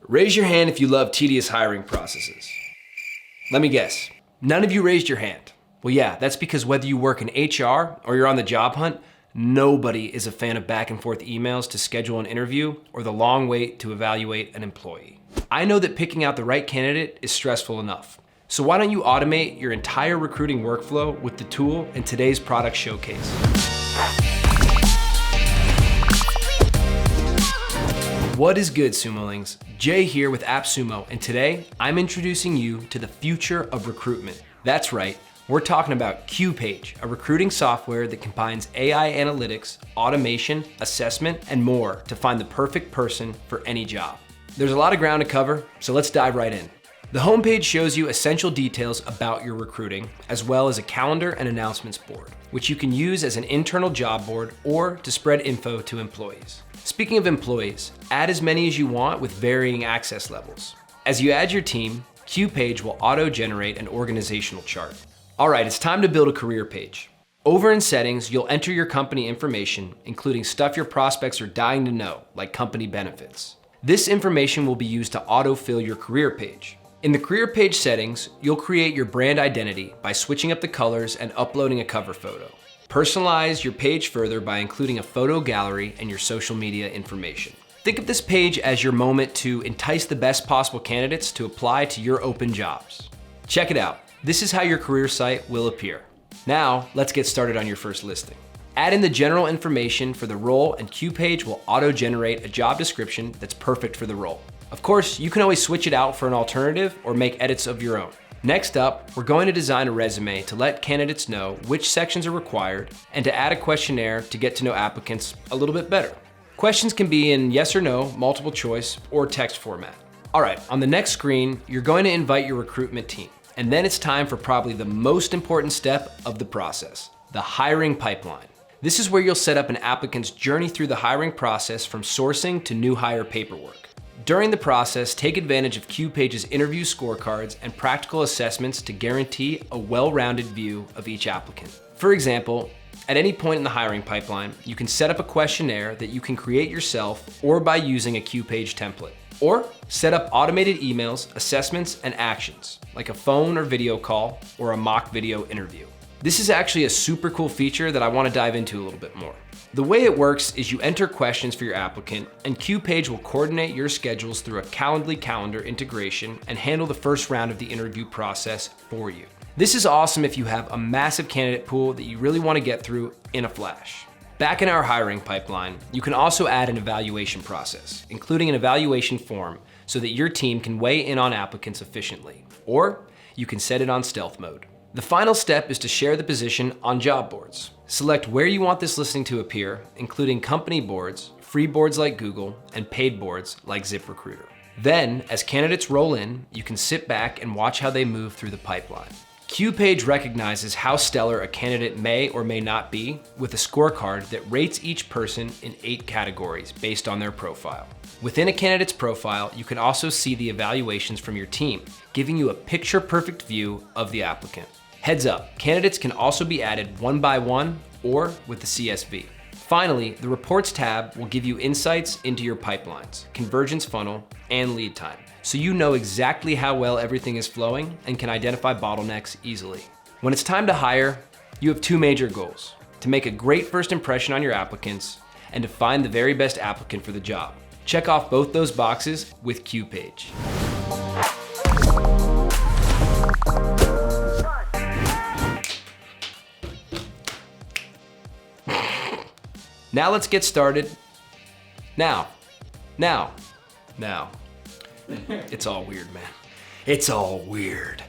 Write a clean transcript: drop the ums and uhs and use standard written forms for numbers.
Raise your hand if you love tedious hiring processes. Let me guess, none of you raised your hand. Well, yeah, that's because whether you work in HR or you're on the job hunt, nobody is a fan of back and forth emails to schedule an interview or the long wait to evaluate an employee. I know that picking out the right candidate is stressful enough. So why don't you automate your entire recruiting workflow with the tool in today's product showcase? What is good, Sumolings? Jay here with AppSumo, and today I'm introducing you to the future of recruitment. That's right, we're talking about QPage, a recruiting software that combines AI analytics, automation, assessment, and more to find the perfect person for any job. There's a lot of ground to cover, so let's dive right in. The homepage shows you essential details about your recruiting, as well as a calendar and announcements board, which you can use as an internal job board or to spread info to employees. Speaking of employees, add as many as you want with varying access levels. As you add your team, QPage will auto-generate an organizational chart. All right, it's time to build a career page. Over in settings, you'll enter your company information, including stuff your prospects are dying to know, like company benefits. This information will be used to autofill your career page. In the career page settings, you'll create your brand identity by switching up the colors and uploading a cover photo. Personalize your page further by including a photo gallery and your social media information. Think of this page as your moment to entice the best possible candidates to apply to your open jobs. Check it out. This is how your career site will appear. Now, let's get started on your first listing. Add in the general information for the role and QPage will auto-generate a job description that's perfect for the role. Of course, you can always switch it out for an alternative or make edits of your own. Next up, we're going to design a resume to let candidates know which sections are required and to add a questionnaire to get to know applicants a little bit better. Questions can be in yes or no, multiple choice, or text format. All right, on the next screen, you're going to invite your recruitment team. And then it's time for probably the most important step of the process, the hiring pipeline. This is where you'll set up an applicant's journey through the hiring process from sourcing to new hire paperwork. During the process, take advantage of QPage's interview scorecards and practical assessments to guarantee a well-rounded view of each applicant. For example, at any point in the hiring pipeline, you can set up a questionnaire that you can create yourself or by using a QPage template. Or set up automated emails, assessments, and actions, like a phone or video call or a mock video interview. This is actually a super cool feature that I want to dive into a little bit more. The way it works is you enter questions for your applicant, and QPage will coordinate your schedules through a Calendly calendar integration and handle the first round of the interview process for you. This is awesome if you have a massive candidate pool that you really want to get through in a flash. Back in our hiring pipeline, you can also add an evaluation process, including an evaluation form so that your team can weigh in on applicants efficiently, or you can set it on stealth mode. The final step is to share the position on job boards. Select where you want this listing to appear, including company boards, free boards like Google, and paid boards like ZipRecruiter. Then, as candidates roll in, you can sit back and watch how they move through the pipeline. QPage recognizes how stellar a candidate may or may not be with a scorecard that rates each person in 8 categories based on their profile. Within a candidate's profile, you can also see the evaluations from your team, giving you a picture-perfect view of the applicant. Heads up, candidates can also be added one by one or with the CSV. Finally, the Reports tab will give you insights into your pipelines, convergence funnel, and lead time, so you know exactly how well everything is flowing and can identify bottlenecks easily. When it's time to hire, you have 2 major goals: to make a great first impression on your applicants and to find the very best applicant for the job. Check off both those boxes with QPage. Now let's get started. Now. It's all weird, man. It's all weird.